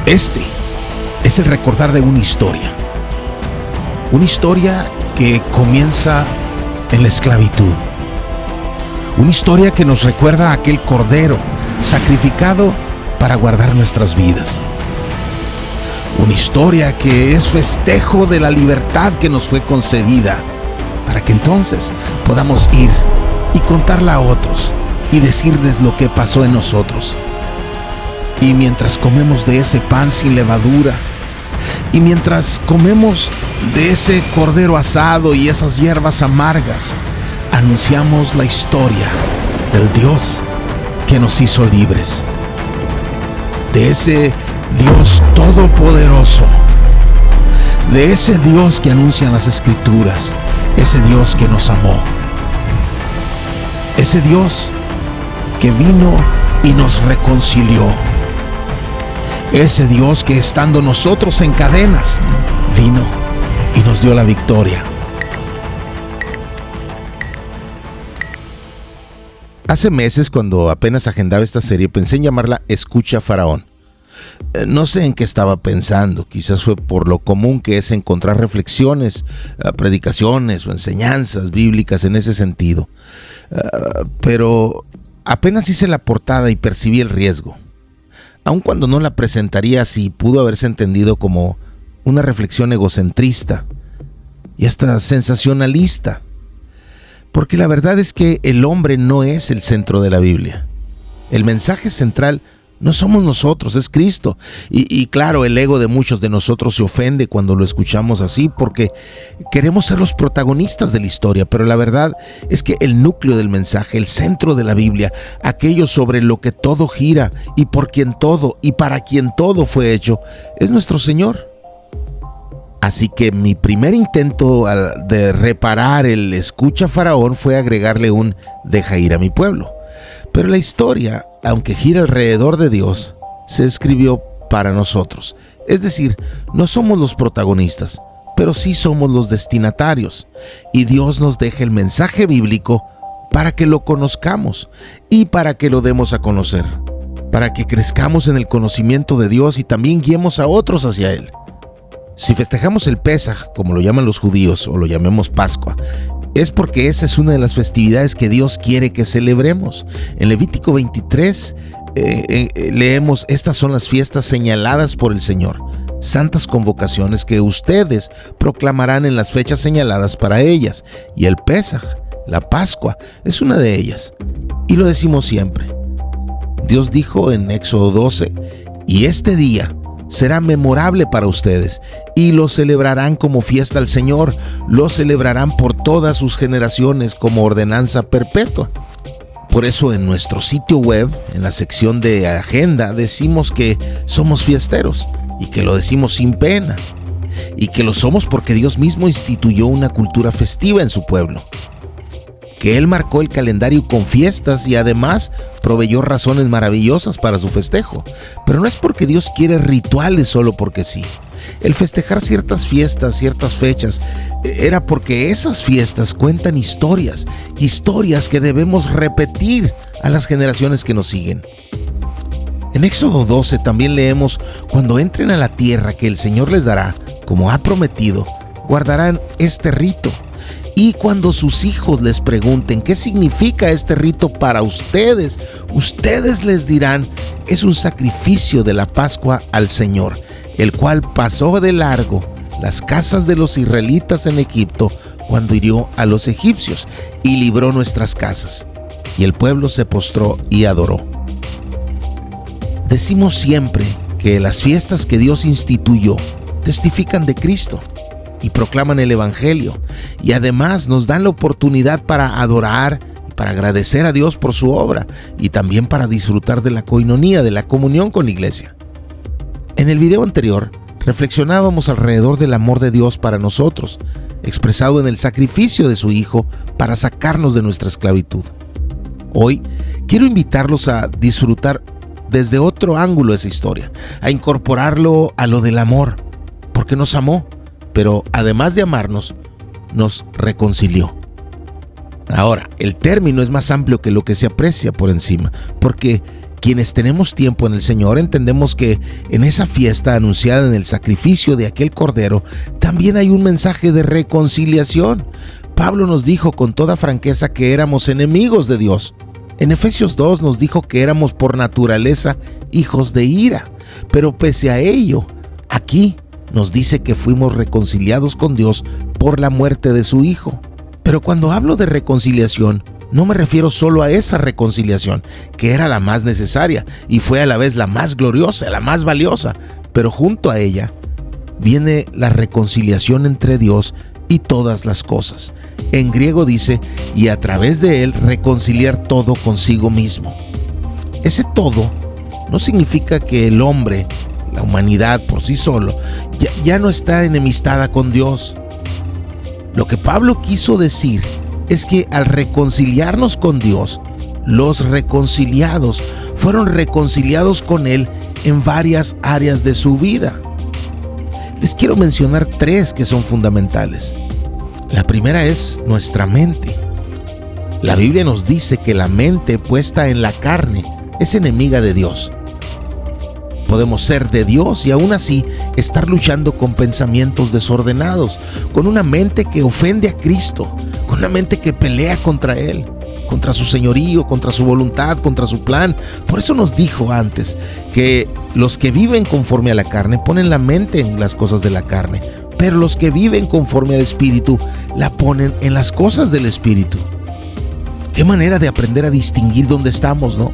Este es el recordar de una historia que comienza en la esclavitud, una historia que nos recuerda a aquel cordero sacrificado para guardar nuestras vidas, una historia que es festejo de la libertad que nos fue concedida, para que entonces podamos ir y contarla a otros y decirles lo que pasó en nosotros. Y mientras comemos de ese pan sin levadura, y mientras comemos de ese cordero asado y esas hierbas amargas, anunciamos la historia del Dios que nos hizo libres, de ese Dios todopoderoso, de ese Dios que anuncian las Escrituras, ese Dios que nos amó, ese Dios que vino y nos reconcilió, ese Dios que, estando nosotros en cadenas, vino y nos dio la victoria. Hace meses, cuando apenas agendaba esta serie, pensé en llamarla Escucha Faraón. No sé en qué estaba pensando, quizás fue por lo común que es encontrar reflexiones, predicaciones o enseñanzas bíblicas en ese sentido. Pero apenas hice la portada y percibí el riesgo. Aun cuando no la presentaría así, pudo haberse entendido como una reflexión egocentrista y hasta sensacionalista. Porque la verdad es que el hombre no es el centro de la Biblia. El mensaje central no somos nosotros, es Cristo. Y claro, el ego de muchos de nosotros se ofende cuando lo escuchamos así, porque queremos ser los protagonistas de la historia, pero la verdad es que el núcleo del mensaje, el centro de la Biblia, aquello sobre lo que todo gira y por quien todo y para quien todo fue hecho, es nuestro Señor. Así que mi primer intento de reparar el Escucha Faraón fue agregarle un deja ir a mi pueblo. Pero la historia, aunque gira alrededor de Dios, se escribió para nosotros. Es decir, no somos los protagonistas, pero sí somos los destinatarios. Y Dios nos deja el mensaje bíblico para que lo conozcamos y para que lo demos a conocer, para que crezcamos en el conocimiento de Dios y también guiemos a otros hacia Él. Si festejamos el Pesaj, como lo llaman los judíos, o lo llamemos Pascua, es porque esa es una de las festividades que Dios quiere que celebremos. En Levítico 23 leemos: estas son las fiestas señaladas por el Señor, santas convocaciones que ustedes proclamarán en las fechas señaladas para ellas. Y el Pesaj, la Pascua, es una de ellas. Y lo decimos siempre. Dios dijo en Éxodo 12: y este día será memorable para ustedes, y lo celebrarán como fiesta al Señor, lo celebrarán por todas sus generaciones como ordenanza perpetua. Por eso en nuestro sitio web, en la sección de agenda, decimos que somos fiesteros, y que lo decimos sin pena, y que lo somos porque Dios mismo instituyó una cultura festiva en su pueblo, que Él marcó el calendario con fiestas y además proveyó razones maravillosas para su festejo. Pero no es porque Dios quiere rituales solo porque sí. El festejar ciertas fiestas, ciertas fechas, era porque esas fiestas cuentan historias que debemos repetir a las generaciones que nos siguen. En Éxodo 12 también leemos: cuando entren a la tierra que el Señor les dará, como ha prometido, guardarán este rito. Y cuando sus hijos les pregunten qué significa este rito para ustedes, ustedes les dirán: es un sacrificio de la Pascua al Señor, el cual pasó de largo las casas de los israelitas en Egipto cuando hirió a los egipcios y libró nuestras casas. Y el pueblo se postró y adoró. Decimos siempre que las fiestas que Dios instituyó testifican de Cristo y proclaman el Evangelio, y además nos dan la oportunidad para adorar, para agradecer a Dios por su obra y también para disfrutar de la coinonía, de la comunión con la iglesia. En el video anterior reflexionábamos alrededor del amor de Dios para nosotros, expresado en el sacrificio de su Hijo para sacarnos de nuestra esclavitud. Hoy quiero invitarlos a disfrutar desde otro ángulo esa historia, a incorporarlo a lo del amor, porque nos amó, pero además de amarnos, nos reconcilió. Ahora, el término es más amplio que lo que se aprecia por encima, porque Quienes tenemos tiempo en el Señor entendemos que en esa fiesta anunciada en el sacrificio de aquel cordero también hay un mensaje de reconciliación. Pablo nos dijo con toda franqueza que éramos enemigos de Dios. En Efesios 2 nos dijo que éramos por naturaleza hijos de ira, pero pese a ello, aquí nos dice que fuimos reconciliados con Dios por la muerte de su Hijo. Pero cuando hablo de reconciliación, no me refiero solo a esa reconciliación, que era la más necesaria y fue a la vez la más gloriosa, la más valiosa, pero junto a ella viene la reconciliación entre Dios y todas las cosas. En griego dice, y a través de él reconciliar todo consigo mismo. Ese todo no significa que el hombre, la humanidad por sí solo, ya no está enemistada con Dios. Lo que Pablo quiso decir es que al reconciliarnos con Dios, los reconciliados fueron reconciliados con Él en varias áreas de su vida. Les quiero mencionar 3 que son fundamentales. La primera es nuestra mente. La Biblia nos dice que la mente puesta en la carne es enemiga de Dios. Podemos ser de Dios y aún así estar luchando con pensamientos desordenados, con una mente que ofende a Cristo, con una mente que pelea contra Él, contra su señorío, contra su voluntad, contra su plan. Por eso nos dijo antes que los que viven conforme a la carne ponen la mente en las cosas de la carne, pero los que viven conforme al Espíritu la ponen en las cosas del Espíritu. Qué manera de aprender a distinguir dónde estamos, ¿no?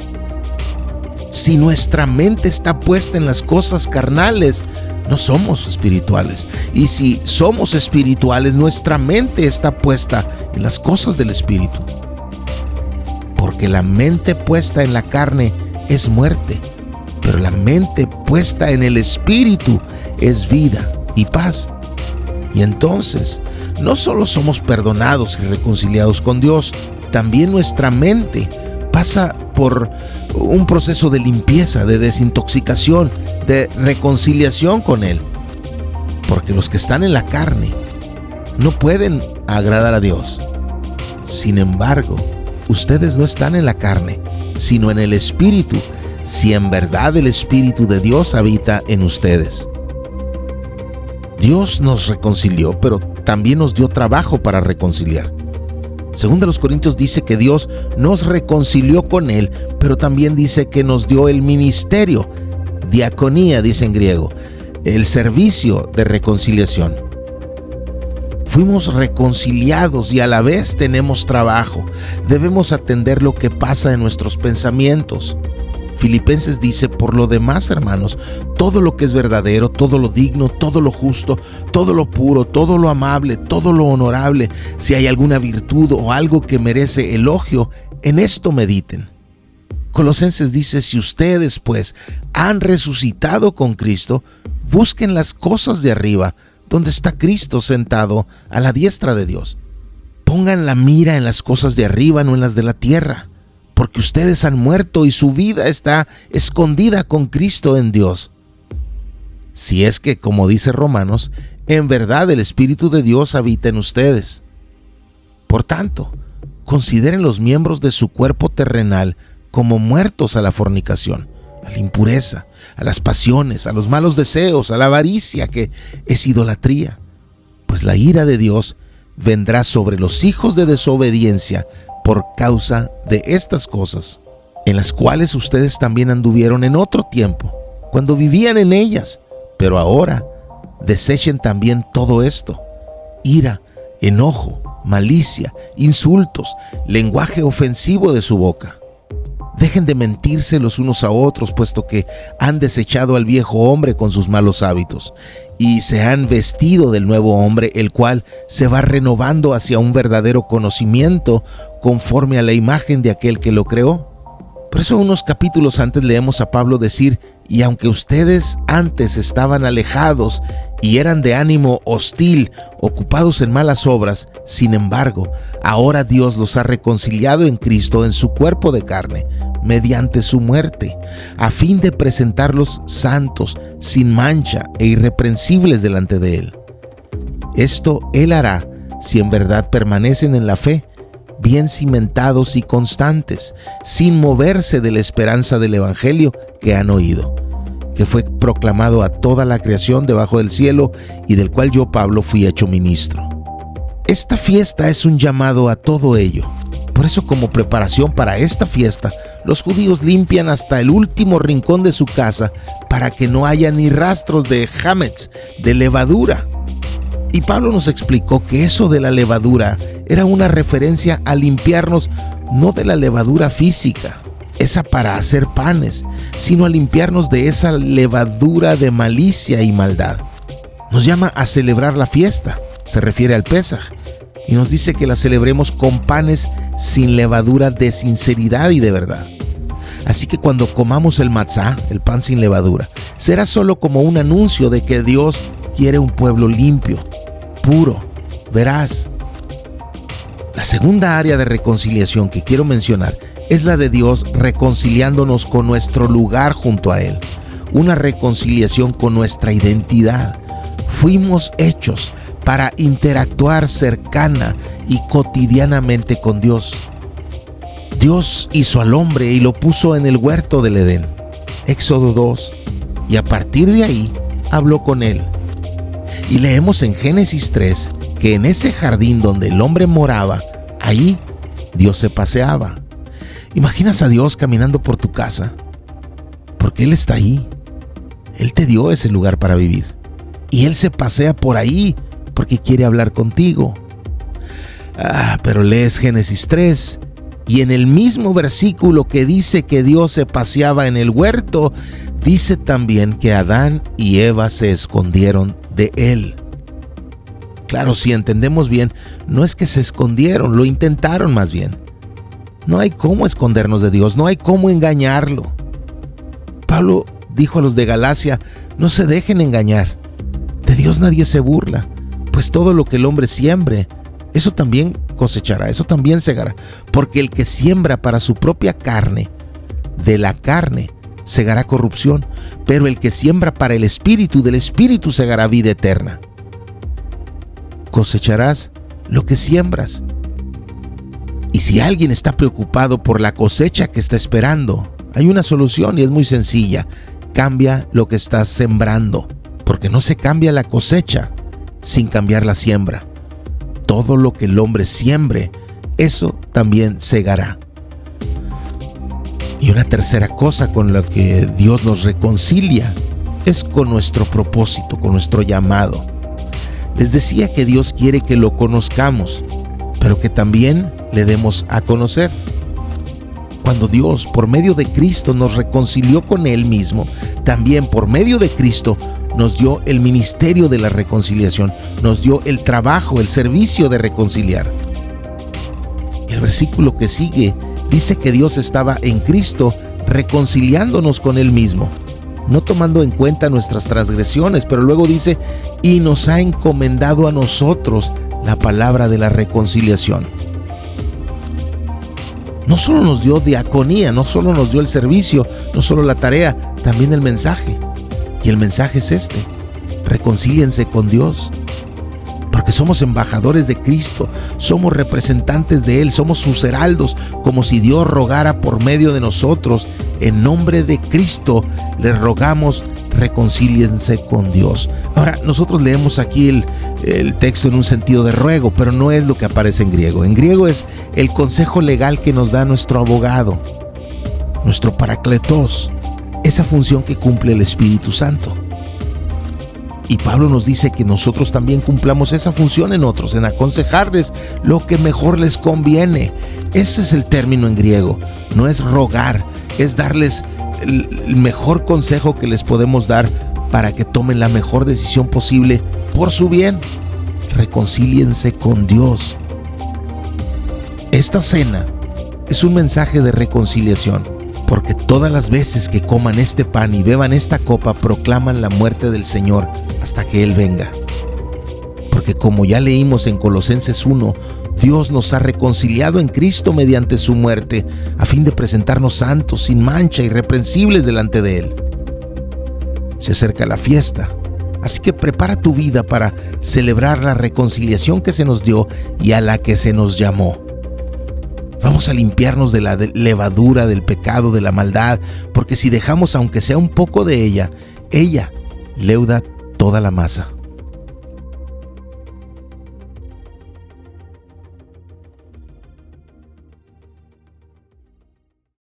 Si nuestra mente está puesta en las cosas carnales, no somos espirituales. Y si somos espirituales, nuestra mente está puesta en las cosas del Espíritu. Porque la mente puesta en la carne es muerte, pero la mente puesta en el Espíritu es vida y paz. Y entonces, no solo somos perdonados y reconciliados con Dios, también nuestra mente pasa por un proceso de limpieza, de desintoxicación, de reconciliación con Él. Porque los que están en la carne no pueden agradar a Dios. Sin embargo, ustedes no están en la carne, sino en el Espíritu, si en verdad el Espíritu de Dios habita en ustedes. Dios nos reconcilió, pero también nos dio trabajo para reconciliar. Según de los Corintios dice que Dios nos reconcilió con Él, pero también dice que nos dio el ministerio, diaconía dice en griego, el servicio de reconciliación. Fuimos reconciliados y a la vez tenemos trabajo. Debemos atender lo que pasa en nuestros pensamientos. Filipenses dice, por lo demás, hermanos, todo lo que es verdadero, todo lo digno, todo lo justo, todo lo puro, todo lo amable, todo lo honorable, si hay alguna virtud o algo que merece elogio, en esto mediten. Colosenses dice, si ustedes pues han resucitado con Cristo, busquen las cosas de arriba, donde está Cristo sentado a la diestra de Dios. Pongan la mira en las cosas de arriba, no en las de la tierra. Porque ustedes han muerto y su vida está escondida con Cristo en Dios. Si es que, como dice Romanos, en verdad el Espíritu de Dios habita en ustedes. Por tanto, consideren los miembros de su cuerpo terrenal como muertos a la fornicación, a la impureza, a las pasiones, a los malos deseos, a la avaricia, que es idolatría. Pues la ira de Dios vendrá sobre los hijos de desobediencia por causa de estas cosas, en las cuales ustedes también anduvieron en otro tiempo, cuando vivían en ellas. Pero ahora desechen también todo esto: ira, enojo, malicia, insultos, lenguaje ofensivo de su boca. Dejen de mentirse los unos a otros, puesto que han desechado al viejo hombre con sus malos hábitos y se han vestido del nuevo hombre, el cual se va renovando hacia un verdadero conocimiento conforme a la imagen de aquel que lo creó. Por eso unos capítulos antes leemos a Pablo decir, y aunque ustedes antes estaban alejados y eran de ánimo hostil, ocupados en malas obras, sin embargo, ahora Dios los ha reconciliado en Cristo en su cuerpo de carne, mediante su muerte, a fin de presentarlos santos, sin mancha e irreprensibles delante de Él. Esto Él hará si en verdad permanecen en la fe bien cimentados y constantes, sin moverse de la esperanza del Evangelio que han oído, que fue proclamado a toda la creación debajo del cielo y del cual yo, Pablo, fui hecho ministro. Esta fiesta es un llamado a todo ello. Por eso, como preparación para esta fiesta, los judíos limpian hasta el último rincón de su casa para que no haya ni rastros de hametz, de levadura. Y Pablo nos explicó que eso de la levadura era una referencia a limpiarnos no de la levadura física, esa para hacer panes, sino a limpiarnos de esa levadura de malicia y maldad. Nos llama a celebrar la fiesta, se refiere al Pesaj, y nos dice que la celebremos con panes sin levadura de sinceridad y de verdad. Así que cuando comamos el matzá, el pan sin levadura, será solo como un anuncio de que Dios quiere un pueblo limpio, puro, veraz. La segunda área de reconciliación que quiero mencionar es la de Dios reconciliándonos con nuestro lugar junto a Él, una reconciliación con nuestra identidad. Fuimos hechos para interactuar cercana y cotidianamente con Dios. Dios hizo al hombre y lo puso en el huerto del Edén, Éxodo 2, y a partir de ahí habló con él. Y leemos en Génesis 3 que en ese jardín donde el hombre moraba, ahí Dios se paseaba. ¿Imaginas a Dios caminando por tu casa? Porque Él está ahí. Él te dio ese lugar para vivir. Y Él se pasea por ahí porque quiere hablar contigo. Pero lees Génesis 3 y en el mismo versículo que dice que Dios se paseaba en el huerto, dice también que Adán y Eva se escondieron de Él. Claro, si entendemos bien, no es que se escondieron, lo intentaron más bien. No hay cómo escondernos de Dios, no hay cómo engañarlo. Pablo dijo a los de Galacia, no se dejen engañar. De Dios nadie se burla, pues todo lo que el hombre siembre, eso también cosechará, eso también segará. Porque el que siembra para su propia carne, de la carne segará corrupción, pero el que siembra para el Espíritu, del Espíritu segará vida eterna. Cosecharás lo que siembras. Y si alguien está preocupado por la cosecha que está esperando, hay una solución y es muy sencilla. Cambia lo que estás sembrando, porque no se cambia la cosecha sin cambiar la siembra. Todo lo que el hombre siembre, eso también segará. Y una tercera cosa con la que Dios nos reconcilia es con nuestro propósito, con nuestro llamado. Les decía que Dios quiere que lo conozcamos, pero que también le demos a conocer. Cuando Dios, por medio de Cristo, nos reconcilió con Él mismo, también por medio de Cristo nos dio el ministerio de la reconciliación, nos dio el trabajo, el servicio de reconciliar. Y el versículo que sigue dice que Dios estaba en Cristo reconciliándonos con Él mismo, no tomando en cuenta nuestras transgresiones, pero luego dice, y nos ha encomendado a nosotros la palabra de la reconciliación. No solo nos dio diaconía, no solo nos dio el servicio, no solo la tarea, también el mensaje. Y el mensaje es este: reconcíliense con Dios, porque somos embajadores de Cristo, somos representantes de Él, somos sus heraldos, como si Dios rogara por medio de nosotros. En nombre de Cristo les rogamos, reconcíliense con Dios. Ahora, nosotros leemos aquí el texto en un sentido de ruego, pero no es lo que aparece en griego. En griego es el consejo legal que nos da nuestro abogado, nuestro paracletos, esa función que cumple el Espíritu Santo. Y Pablo nos dice que nosotros también cumplamos esa función en otros, en aconsejarles lo que mejor les conviene. Ese es el término en griego. No es rogar, es darles el mejor consejo que les podemos dar para que tomen la mejor decisión posible por su bien. Reconcíliense con Dios. Esta cena es un mensaje de reconciliación, porque todas las veces que coman este pan y beban esta copa proclaman la muerte del Señor hasta que Él venga. Porque como ya leímos en Colosenses 1, Dios nos ha reconciliado en Cristo mediante su muerte, a fin de presentarnos santos, sin mancha, irreprensibles delante de Él. Se acerca la fiesta, así que prepara tu vida para celebrar la reconciliación que se nos dio y a la que se nos llamó. Vamos a limpiarnos de la levadura, del pecado, de la maldad, porque si dejamos aunque sea un poco de ella, ella leuda toda la masa.